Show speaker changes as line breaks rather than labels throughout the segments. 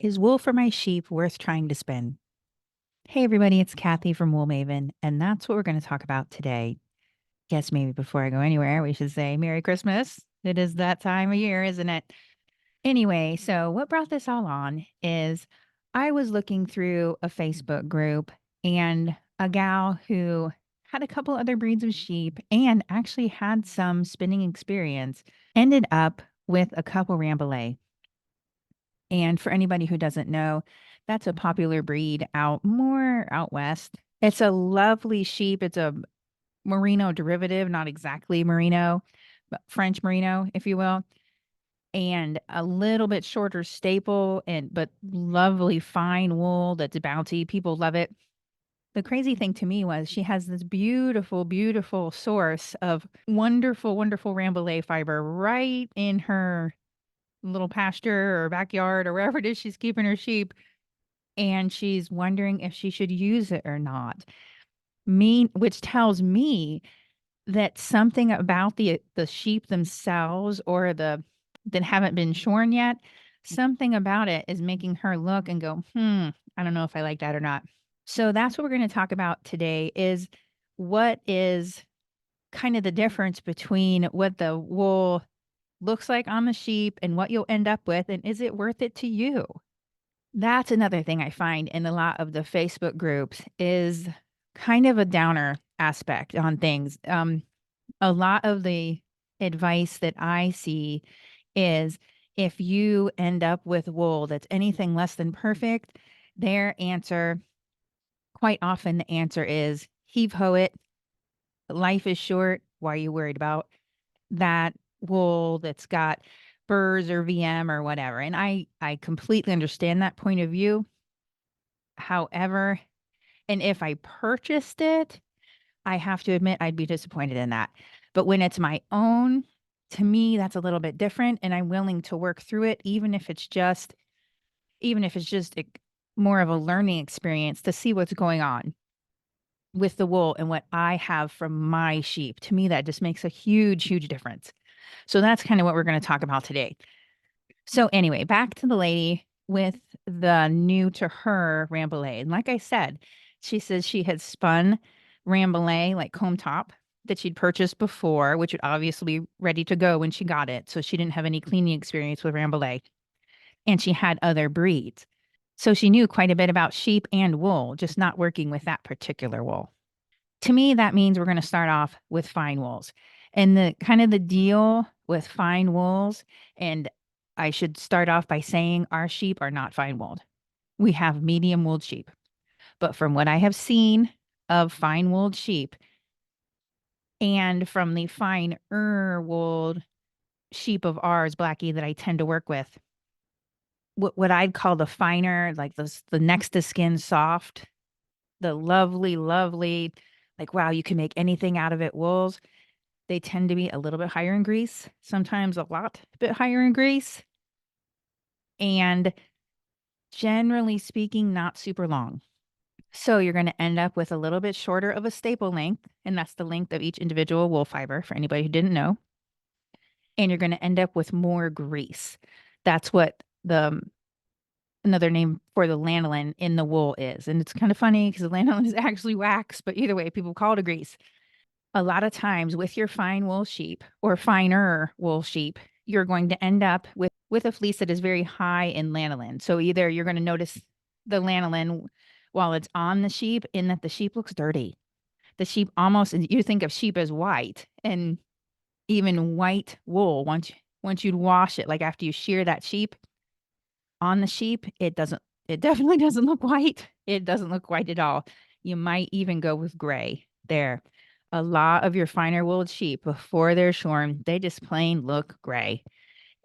Is wool for my sheep worth trying to spin? Hey, everybody, it's Kathy from Wool Maven, and that's what we're going to talk about today. Guess maybe before I go anywhere, we should say Merry Christmas. It is that time of year, isn't it? Anyway, so what brought this all on is I was looking through a Facebook group and a gal who had a couple other breeds of sheep and actually had some spinning experience ended up with a couple Rambouillet. And for anybody who doesn't know, that's a popular breed out west. It's a lovely sheep. It's a merino derivative, not exactly merino, but French merino, if you will, and a little bit shorter staple and but lovely fine wool that's bounty. People love it. The crazy thing to me was she has this beautiful, beautiful source of wonderful, wonderful Rambouillet fiber right in her little pasture or backyard or wherever it is she's keeping her sheep, and she's wondering if she should use it or not. Which tells me that something about the sheep themselves or the that haven't been shorn yet, something about it is making her look and go, I don't know if I like that or not. So that's what we're going to talk about today is what is kind of the difference between what the wool looks like on the sheep and what you'll end up with, and is it worth it to you? That's another thing I find in a lot of the Facebook groups is kind of a downer aspect on things. A lot of the advice that I see is if you end up with wool that's anything less than perfect, their answer, quite often the answer is heave ho it. Life is short. Why are you worried about that wool that's got burrs or VM or whatever? And I completely understand that point of view. However, and if I purchased it, I have to admit I'd be disappointed in that. But when it's my own, to me, that's a little bit different. And I'm willing to work through it, even if it's just more of a learning experience to see what's going on with the wool and what I have from my sheep. To me, that just makes a huge, huge difference. So that's kind of what we're going to talk about today. So anyway, back to the lady with the new to her Rambouillet. And like I said, she says she had spun Rambouillet, like comb top, that she'd purchased before, which would obviously be ready to go when she got it. So she didn't have any cleaning experience with Rambouillet. And she had other breeds. So she knew quite a bit about sheep and wool, just not working with that particular wool. To me, that means we're going to start off with fine wools. And the kind of the deal with fine wools, and I should start off by saying our sheep are not fine wooled. We have medium wooled sheep. But from what I have seen of fine wooled sheep and from the finer wooled sheep of ours, Blackie, that I tend to work with, what I'd call the finer, like the next to skin soft, the lovely, lovely, like, wow, you can make anything out of it wools. They tend to be a little bit higher in grease, sometimes a lot bit higher in grease, and generally speaking, not super long. So you're going to end up with a little bit shorter of a staple length, and that's the length of each individual wool fiber for anybody who didn't know. And you're going to end up with more grease. That's what the another name for the lanolin in the wool is. And it's kind of funny because the lanolin is actually wax, but either way, people call it a grease. A lot of times with your fine wool sheep or finer wool sheep, you're going to end up with a fleece that is very high in lanolin. So either you're going to notice the lanolin while it's on the sheep in that the sheep looks dirty. The sheep almost, you think of sheep as white, and even white wool, once you'd wash it, like after you shear that sheep on the sheep, it definitely doesn't look white. It doesn't look white at all. You might even go with gray there. A lot of your finer wooled sheep, before they're shorn, they just plain look gray.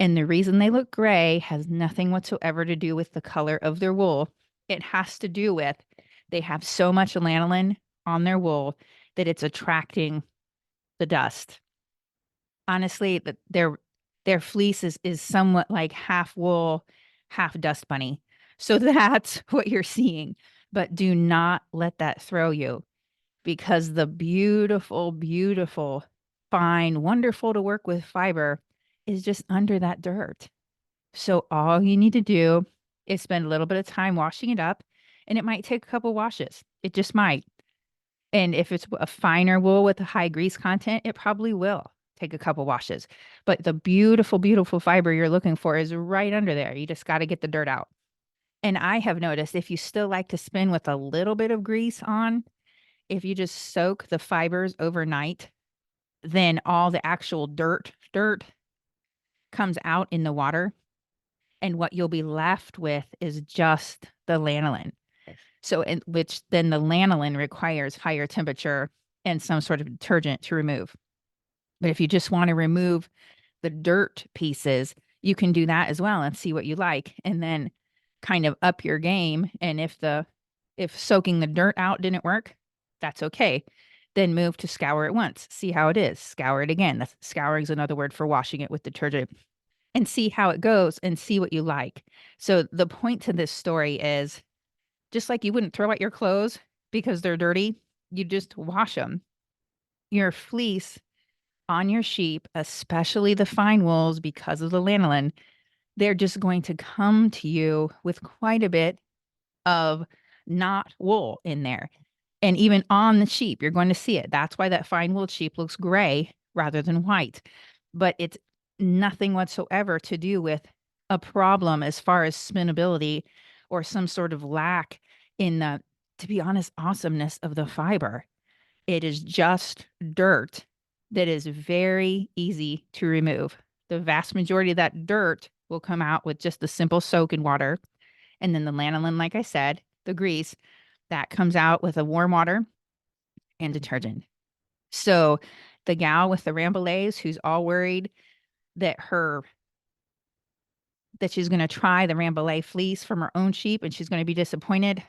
And the reason they look gray has nothing whatsoever to do with the color of their wool. It has to do with they have so much lanolin on their wool that it's attracting the dust. Honestly, their fleece is somewhat like half wool, half dust bunny. So that's what you're seeing. But do not let that throw you, because the beautiful, beautiful, fine, wonderful to work with fiber is just under that dirt. So all you need to do is spend a little bit of time washing it up, and it might take a couple washes. It just might. And if it's a finer wool with a high grease content, it probably will take a couple washes. But the beautiful, beautiful fiber you're looking for is right under there. You just got to get the dirt out. And I have noticed if you still like to spin with a little bit of grease on, if you just soak the fibers overnight, then all the actual dirt comes out in the water. And what you'll be left with is just the lanolin. So, which then the lanolin requires higher temperature and some sort of detergent to remove. But if you just want to remove the dirt pieces, you can do that as well and see what you like, and then kind of up your game. And if soaking the dirt out didn't work, that's okay. Then move to scour it once, see how it is. Scour it again. That's, scouring is another word for washing it with detergent, and see how it goes and see what you like. So the point to this story is, just like you wouldn't throw out your clothes because they're dirty, you just wash them. Your fleece on your sheep, especially the fine wools, because of the lanolin, they're just going to come to you with quite a bit of not wool in there. And even on the sheep, you're going to see it. That's why that fine wool sheep looks gray rather than white. But it's nothing whatsoever to do with a problem as far as spinnability or some sort of lack in the, to be honest, awesomeness of the fiber. It is just dirt that is very easy to remove. The vast majority of that dirt will come out with just the simple soak in water. And then the lanolin, like I said, the grease, that comes out with a warm water and detergent. So the gal with the Rambouillets who's all worried that she's going to try the Rambouillet fleece from her own sheep and she's going to be disappointed,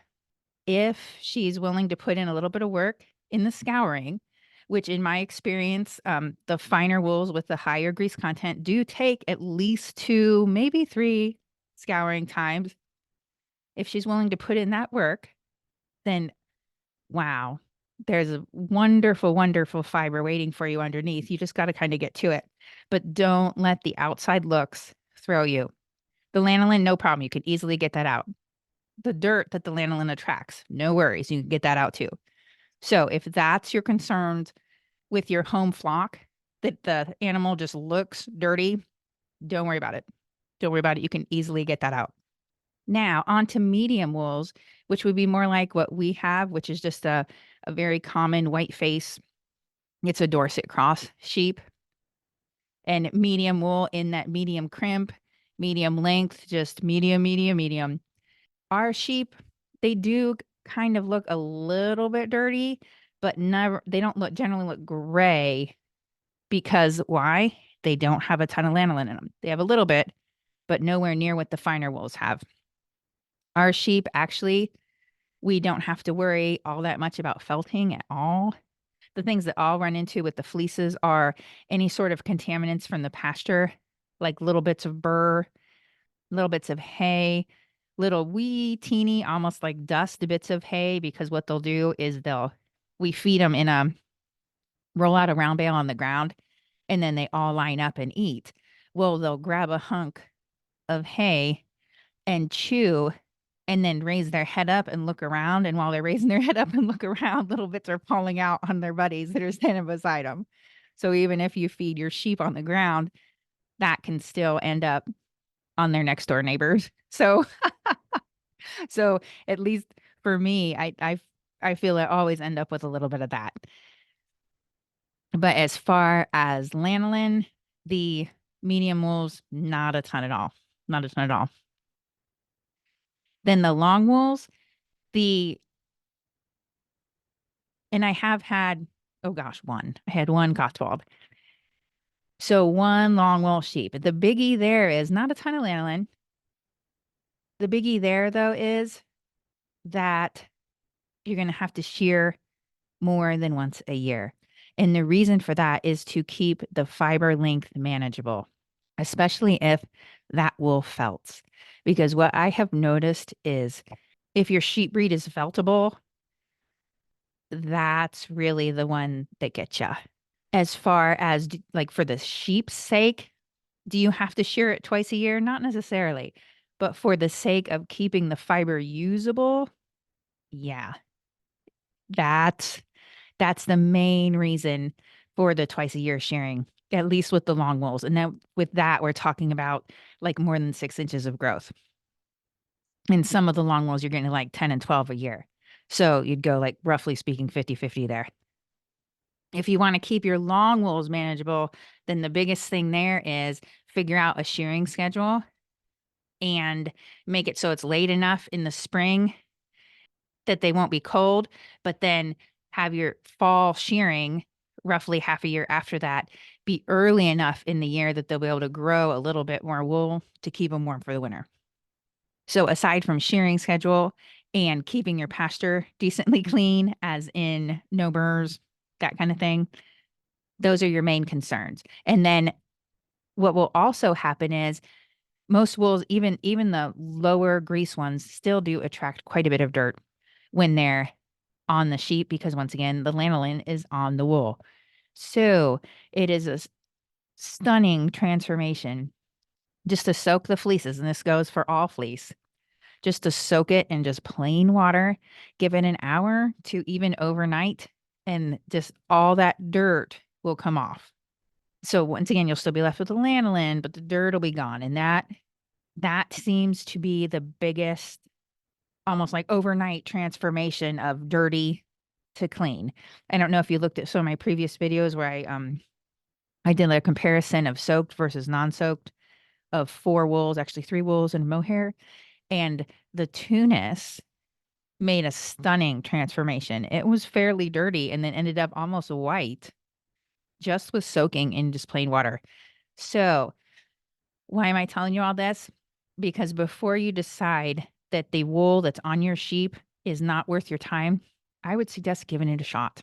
if she's willing to put in a little bit of work in the scouring, which in my experience, the finer wools with the higher grease content do take at least 2, maybe 3 scouring times. If she's willing to put in that work, then wow, there's a wonderful, wonderful fiber waiting for you underneath. You just got to kind of get to it. But don't let the outside looks throw you. The lanolin, no problem. You can easily get that out. The dirt that the lanolin attracts, no worries. You can get that out too. So if that's your concerns with your home flock, that the animal just looks dirty, don't worry about it. Don't worry about it. You can easily get that out. Now, on to medium wools, which would be more like what we have, which is just a very common white face. It's a Dorset cross sheep. And medium wool in that medium crimp, medium length, just medium, medium, medium. Our sheep, they do kind of look a little bit dirty, but never, they don't generally look gray, because why? They don't have a ton of lanolin in them. They have a little bit, but nowhere near what the finer wools have. Our sheep, actually, we don't have to worry all that much about felting at all. The things that I'll run into with the fleeces are any sort of contaminants from the pasture, like little bits of burr, little bits of hay, little wee teeny, almost like dust bits of hay, because what they'll do is we feed them in a roll out a round bale on the ground, and then they all line up and eat. Well, they'll grab a hunk of hay and chew, and then raise their head up and look around. And while they're raising their head up and look around, little bits are falling out on their buddies that are standing beside them. So even if you feed your sheep on the ground, that can still end up on their next door neighbors. So, so at least for me, I feel I always end up with a little bit of that. But as far as lanolin, the medium wools, not a ton at all. Not a ton at all. Then the long wools, and I have had, oh gosh, I had one Cotswold. So one long wool sheep. The biggie there is not a ton of lanolin. The biggie there, though, is that you're going to have to shear more than once a year. And the reason for that is to keep the fiber length manageable, especially if that wool felts. Because what I have noticed is if your sheep breed is feltable, that's really the one that gets you. As far as like for the sheep's sake, do you have to shear it twice a year? Not necessarily. But for the sake of keeping the fiber usable, yeah, that's that's the main reason for the twice a year shearing, at least with the long wools. And then with that, we're talking about like more than 6 inches of growth. In some of the long wools, you're getting like 10 and 12 a year. So you'd go like roughly speaking 50-50 there. If you want to keep your long wools manageable, then the biggest thing there is figure out a shearing schedule and make it so it's late enough in the spring that they won't be cold, but then have your fall shearing roughly half a year after that be early enough in the year that they'll be able to grow a little bit more wool to keep them warm for the winter. So aside from shearing schedule and keeping your pasture decently clean, as in no burrs, that kind of thing, those are your main concerns. And then what will also happen is most wools, even the lower grease ones, still do attract quite a bit of dirt when they're on the sheep because once again, the lanolin is on the wool. So it is a stunning transformation just to soak the fleeces, and this goes for all fleece, just to soak it in just plain water, give it an hour to even overnight, and just all that dirt will come off. So once again, you'll still be left with the lanolin, but the dirt will be gone. And that seems to be the biggest, almost like overnight transformation of dirty to clean. I don't know if you looked at some of my previous videos where I did a comparison of soaked versus non-soaked of 4 wools, actually 3 wools and mohair. And the Tunis made a stunning transformation. It was fairly dirty and then ended up almost white just with soaking in just plain water. So, why am I telling you all this? Because before you decide that the wool that's on your sheep is not worth your time, I would suggest giving it a shot.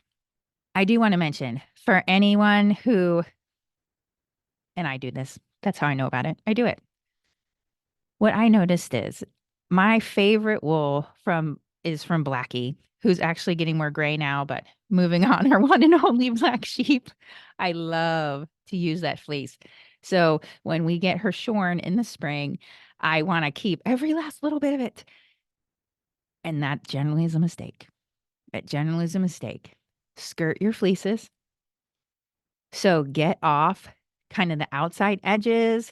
I do want to mention for anyone who, and I do this, that's how I know about it. I do it. What I noticed is my favorite wool is from Blackie, who's actually getting more gray now, but moving on, her one and only black sheep. I love to use that fleece. So when we get her shorn in the spring, I want to keep every last little bit of it. And that generally is a mistake. It generally is a mistake. Skirt your fleeces. So get off kind of the outside edges,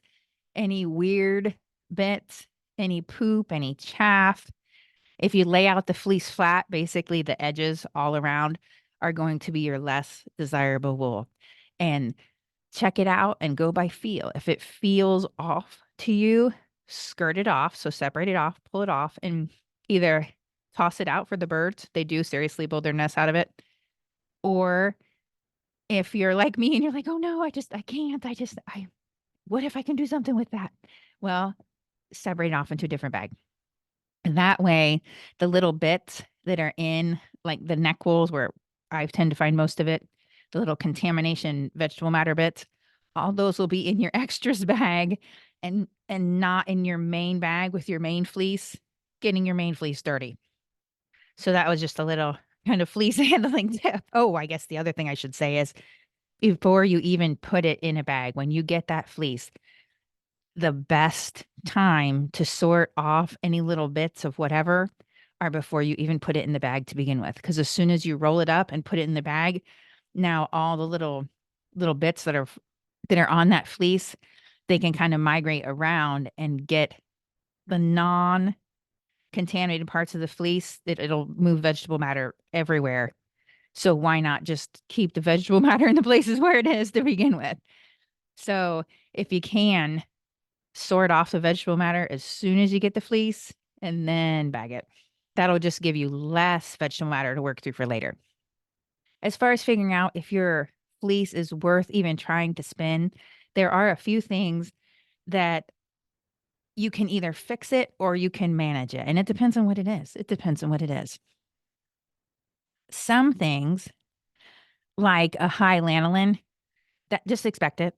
any weird bits, any poop, any chaff. If you lay out the fleece flat, basically the edges all around are going to be your less desirable wool. And check it out and go by feel. If it feels off to you, skirt it off. So separate it off, pull it off, and either toss it out for the birds. They do seriously build their nests out of it. Or if you're like me and you're like, oh no, I can't. What if I can do something with that? Well, separate it off into a different bag. And that way, the little bits that are in like the neck wools where I tend to find most of it, the little contamination vegetable matter bits, all those will be in your extras bag and not in your main bag with your main fleece, getting your main fleece dirty. So that was just a little kind of fleece handling tip. Oh, I guess the other thing I should say is before you even put it in a bag, when you get that fleece, the best time to sort off any little bits of whatever are before you even put it in the bag to begin with. Because as soon as you roll it up and put it in the bag, now all the little bits that are on that fleece, they can kind of migrate around and get the non-contaminated parts of the fleece that it'll move vegetable matter everywhere. So why not just keep the vegetable matter in the places where it is to begin with? So if you can, sort off the vegetable matter as soon as you get the fleece and then bag it. That'll just give you less vegetable matter to work through for later. As far as figuring out if your fleece is worth even trying to spin, there are a few things that you can either fix it or you can manage it. And it depends on what it is. It depends on what it is. Some things, like a high lanolin, that just expect it.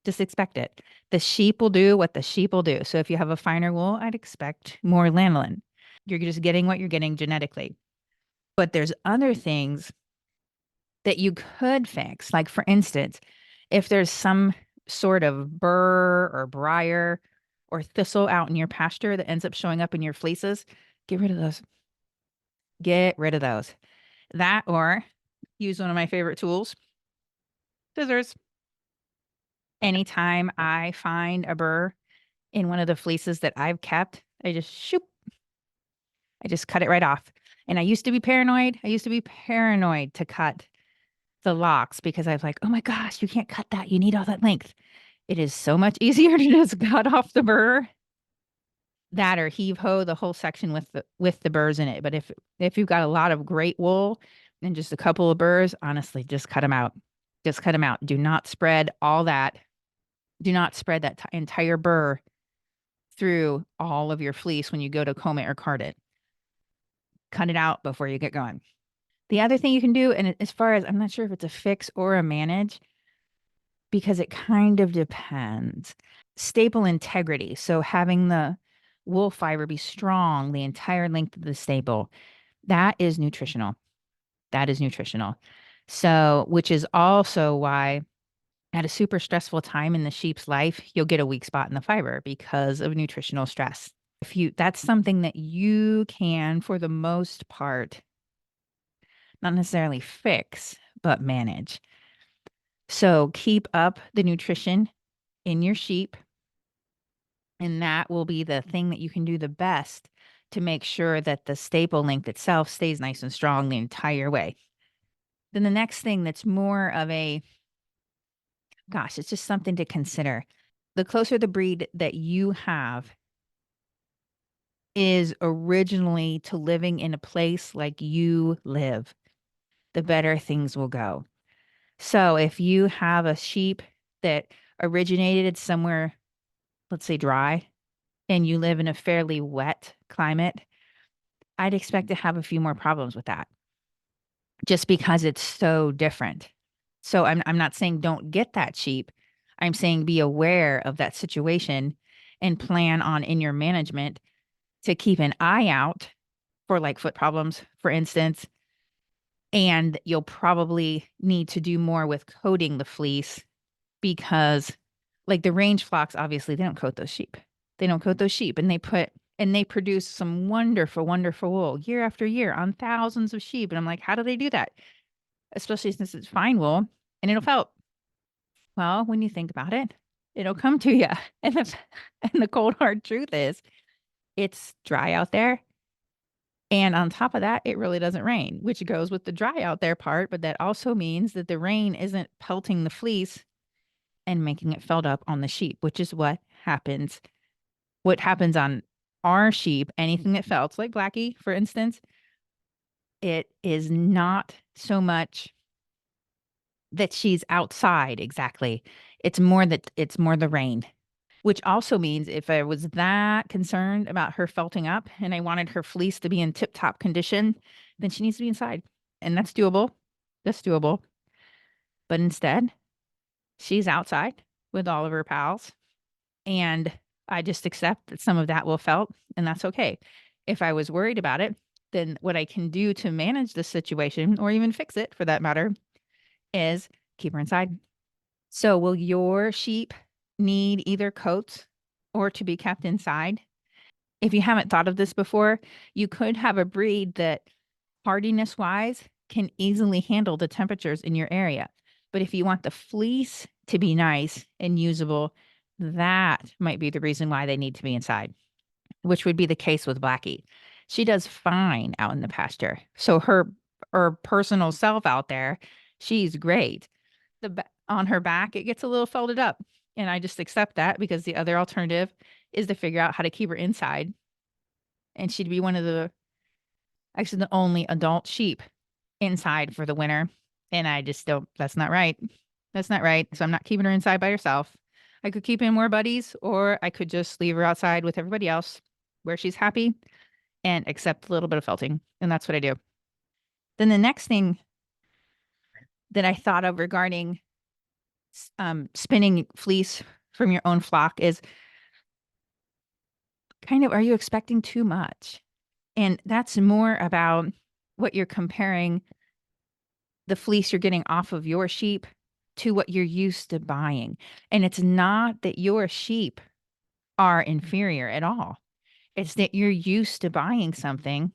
Just expect it. The sheep will do what the sheep will do. So if you have a finer wool, I'd expect more lanolin. You're just getting what you're getting genetically. But there's other things that you could fix. Like, for instance, if there's some sort of burr or briar or thistle out in your pasture that ends up showing up in your fleeces, get rid of those. Get rid of those. That or use one of my favorite tools, scissors. Anytime I find a burr in one of the fleeces that I've kept, I just shoop, I just cut it right off. And I used to be paranoid. I used to be paranoid to cut the locks because I was like, oh my gosh, you can't cut that. You need all that length. It is so much easier to just cut off the burr, that or heave ho the whole section with the burrs in it. But if you've got a lot of great wool and just a couple of burrs, honestly, just cut them out. Just cut them out. Do not spread all that. Do not spread that entire burr through all of your fleece when you go to comb it or card it. Cut it out before you get going. The other thing you can do, and as far as I'm not sure if it's a fix or a manage, because it kind of depends. Staple integrity. So having the wool fiber be strong the entire length of the staple, that is nutritional. That is nutritional. So, which is also why at a super stressful time in the sheep's life, you'll get a weak spot in the fiber because of nutritional stress. That's something that you can, for the most part, not necessarily fix, but manage. So keep up the nutrition in your sheep, and that will be the thing that you can do the best to make sure that the staple length itself stays nice and strong the entire way. Then the next thing that's more of a, gosh, it's just something to consider. The closer the breed that you have is originally to living in a place like you live, the better things will go. So if you have a sheep that originated somewhere, let's say dry, and you live in a fairly wet climate, I'd expect to have a few more problems with that just because it's so different. So I'm not saying don't get that sheep. I'm saying be aware of that situation and plan on in your management to keep an eye out for like foot problems, for instance. And you'll probably need to do more with coating the fleece because like the range flocks, obviously they don't coat those sheep. They don't coat those sheep and they produce some wonderful, wonderful wool year after year on thousands of sheep. And I'm like, how do they do that? Especially since it's fine wool and it'll felt. Well, when you think about it, it'll come to you. And the cold hard truth is it's dry out there. And on top of that, it really doesn't rain, which goes with the dry out there part. But that also means that the rain isn't pelting the fleece and making it felt up on the sheep, which is what happens. What happens on our sheep, anything that felts, like Blackie, for instance, it is not so much that she's outside exactly. It's more the rain, which also means if I was that concerned about her felting up and I wanted her fleece to be in tip top condition, then she needs to be inside. And that's doable. That's doable. But instead, she's outside with all of her pals. And I just accept that some of that will felt, and that's okay. If I was worried about it, then what I can do to manage the situation or even fix it for that matter is keep her inside. So will your sheep need either coats or to be kept inside? If you haven't thought of this before, you could have a breed that hardiness wise can easily handle the temperatures in your area. But if you want the fleece to be nice and usable, that might be the reason why they need to be inside, which would be the case with Blackie. She does fine out in the pasture. So her personal self out there, she's great. On her back, it gets a little folded up. And I just accept that because the other alternative is to figure out how to keep her inside. And she'd be actually the only adult sheep inside for the winter. And I just don't, that's not right. That's not right. So I'm not keeping her inside by herself. I could keep in more buddies, or I could just leave her outside with everybody else where she's happy and accept a little bit of felting. And that's what I do. Then the next thing that I thought of regarding spinning fleece from your own flock is kind of, are you expecting too much? And that's more about what you're comparing the fleece you're getting off of your sheep to what you're used to buying. And it's not that your sheep are inferior at all. It's that you're used to buying something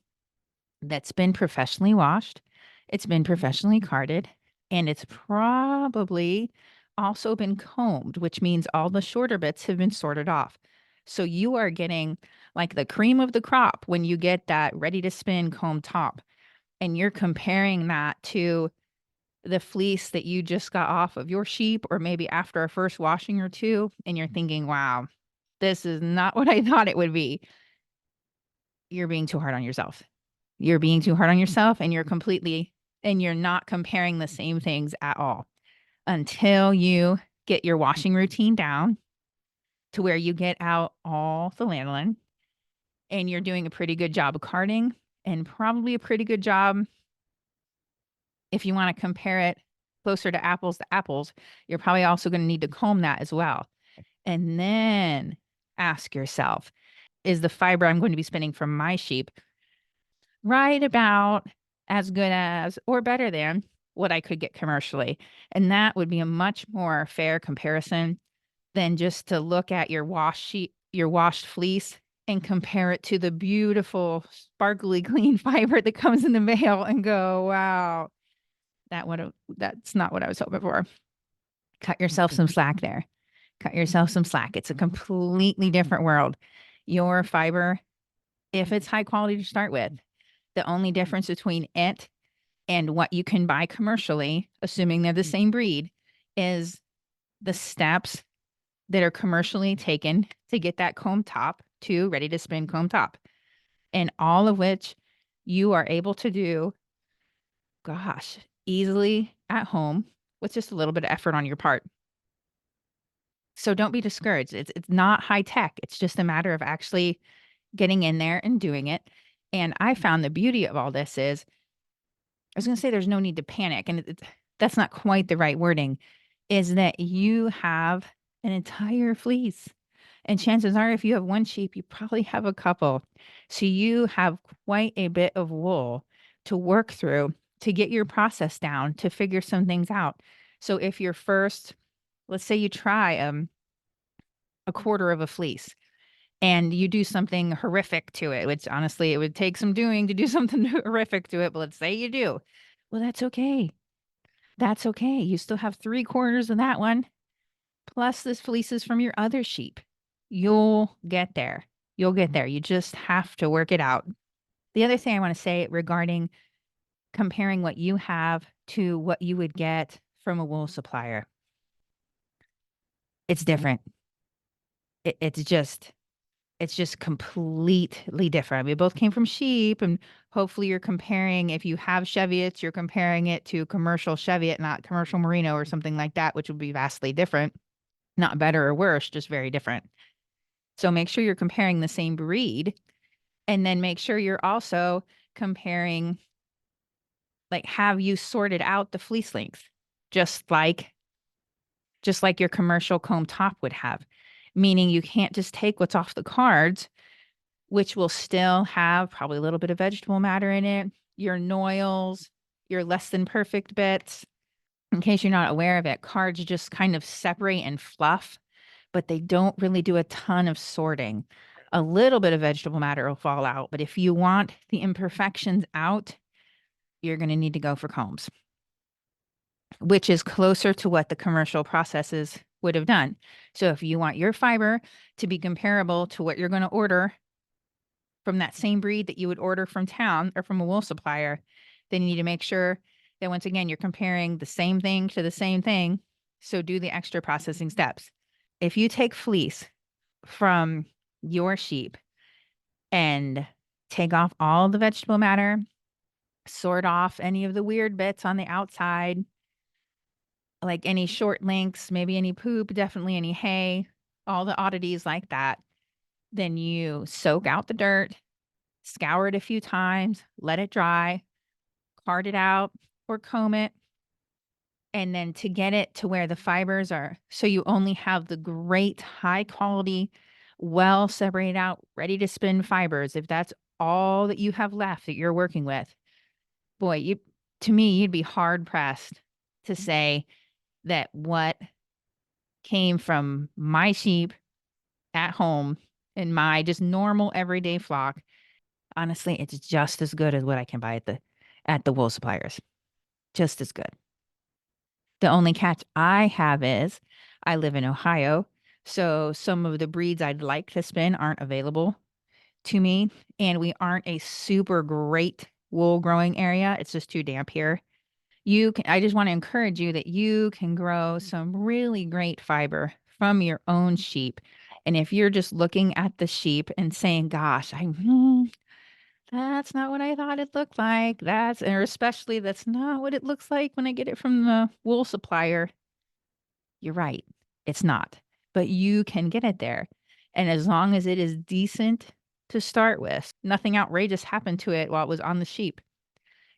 that's been professionally washed, it's been professionally carded, and it's probably also been combed, which means all the shorter bits have been sorted off. So you are getting like the cream of the crop when you get that ready to spin comb top. And you're comparing that to the fleece that you just got off of your sheep, or maybe after a first washing or two, and you're thinking, wow, this is not what I thought it would be. You're being too hard on yourself. You're being too hard on yourself, and you're not comparing the same things at all until you get your washing routine down to where you get out all the lanolin and you're doing a pretty good job of carding, and probably a pretty good job if you want to compare it closer to apples, you're probably also going to need to comb that as well. And then ask yourself, is the fiber I'm going to be spinning from my sheep right about as good as or better than what I could get commercially? And that would be a much more fair comparison than just to look at your your washed fleece and compare it to the beautiful, sparkly, clean fiber that comes in the mail and go, wow, that's not what I was hoping for. Cut yourself some slack there. Cut yourself some slack. It's a completely different world. Your fiber, if it's high quality to start with, the only difference between it and what you can buy commercially, assuming they're the same breed, is the steps that are commercially taken to get that comb top to ready to spin comb top. And all of which you are able to do, gosh, easily at home with just a little bit of effort on your part. So don't be discouraged. It's not high tech. It's just a matter of actually getting in there and doing it. And I found the beauty of all this is, I was going to say there's no need to panic, and that's not quite the right wording, is that you have an entire fleece. And chances are, if you have one sheep, you probably have a couple. So you have quite a bit of wool to work through to get your process down, to figure some things out. So if you're first, let's say you try a quarter of a fleece and you do something horrific to it, which honestly, it would take some doing to do something horrific to it. But let's say you do. Well, that's okay. That's okay. You still have 3/4 of that one, plus this fleeces from your other sheep. You'll get there. You'll get there. You just have to work it out. The other thing I want to say regarding comparing what you have to what you would get from a wool supplier, it's different. It, it's just It's just completely different. I mean, both came from sheep, and hopefully you're comparing, if you have Cheviots, you're comparing it to commercial Cheviot, not commercial Merino or something like that, which would be vastly different. Not better or worse, just very different. So make sure you're comparing the same breed, and then make sure you're also comparing, like, have you sorted out the fleece length? Just like your commercial comb top would have. Meaning you can't just take what's off the cards, which will still have probably a little bit of vegetable matter in it, your noils, your less than perfect bits. In case you're not aware of it, cards just kind of separate and fluff, but they don't really do a ton of sorting. A little bit of vegetable matter will fall out, but if you want the imperfections out, you're going to need to go for combs, which is closer to what the commercial processes would have done. So if you want your fiber to be comparable to what you're going to order from that same breed that you would order from town or from a wool supplier, then you need to make sure that, once again, you're comparing the same thing to the same thing. So do the extra processing steps. If you take fleece from your sheep and take off all the vegetable matter, sort off any of the weird bits on the outside, like any short links, maybe any poop, definitely any hay, all the oddities like that, then you soak out the dirt, scour it a few times, let it dry, card it out or comb it. And then to get it to where the fibers are, so you only have the great high quality, well separated out, ready to spin fibers. If that's all that you have left that you're working with, boy, to me, you'd be hard pressed to say that what came from my sheep at home in my just normal everyday flock, honestly, it's just as good as what I can buy at the wool suppliers. Just as good. The only catch I have is I live in Ohio, so some of the breeds I'd like to spin aren't available to me, and we aren't a super great wool growing area. It's just too damp here. I just want to encourage you that you can grow some really great fiber from your own sheep. And if you're just looking at the sheep and saying, gosh, that's not what I thought it looked like. Or especially that's not what it looks like when I get it from the wool supplier. You're right. It's not, but you can get it there. And as long as it is decent to start with, nothing outrageous happened to it while it was on the sheep.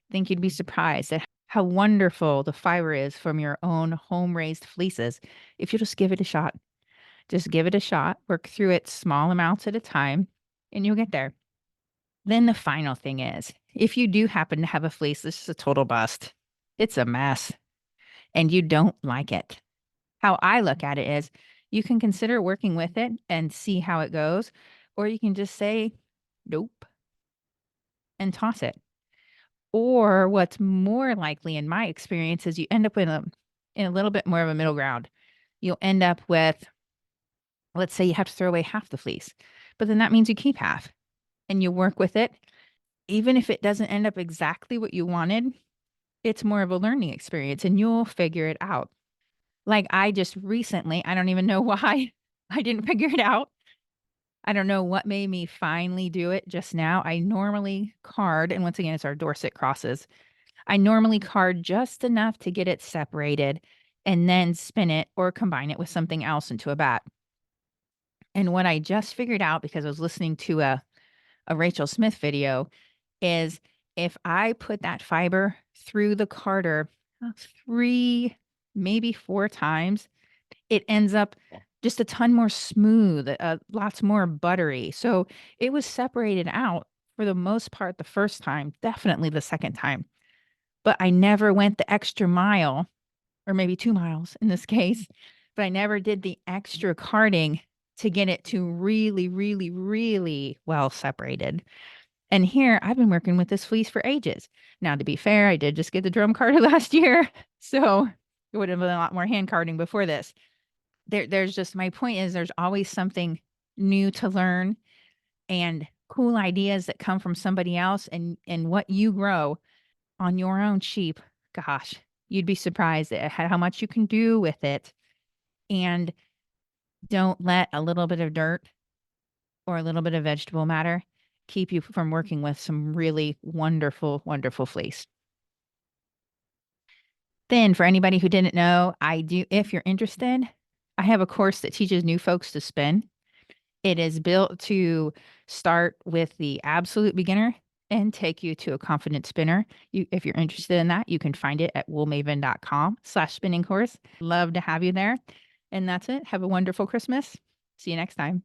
I think you'd be surprised at how wonderful the fiber is from your own home raised fleeces if you just give it a shot. Just give it a shot, work through it small amounts at a time, and you'll get there. Then the final thing is if you do happen to have a fleece, this is a total bust. It's a mess and you don't like it. How I look at it is you can consider working with it and see how it goes, or you can just say, nope, and toss it. Or what's more likely in my experience is you end up in a little bit more of a middle ground. You'll end up with, let's say you have to throw away half the fleece, but then that means you keep half and you work with it. Even if it doesn't end up exactly what you wanted, it's more of a learning experience and you'll figure it out. Like I just recently, I don't even know why I didn't figure it out. I don't know what made me finally do it just now. I normally card, and once again, it's our Dorset crosses. I normally card just enough to get it separated and then spin it or combine it with something else into a bat. And what I just figured out because I was listening to a Rachel Smith video is if I put that fiber through the carder 3, maybe 4 times, it ends up just a ton more smooth, lots more buttery. So it was separated out for the most part the first time, definitely the second time. But I never went the extra mile, or maybe 2 miles in this case, but I never did the extra carding to get it to really, really, really well separated. And here I've been working with this fleece for ages. Now, to be fair, I did just get the drum carder last year, so it would have been a lot more hand carding before this. There's just my point is there's always something new to learn and cool ideas that come from somebody else and what you grow on your own sheep. Gosh, you'd be surprised at how much you can do with it. And don't let a little bit of dirt or a little bit of vegetable matter keep you from working with some really wonderful, wonderful fleece. Then, for anybody who didn't know, if you're interested, I have a course that teaches new folks to spin. It is built to start with the absolute beginner and take you to a confident spinner. If you're interested in that, you can find it at woolmaven.com/spinning course. Love to have you there. And that's it. Have a wonderful Christmas. See you next time.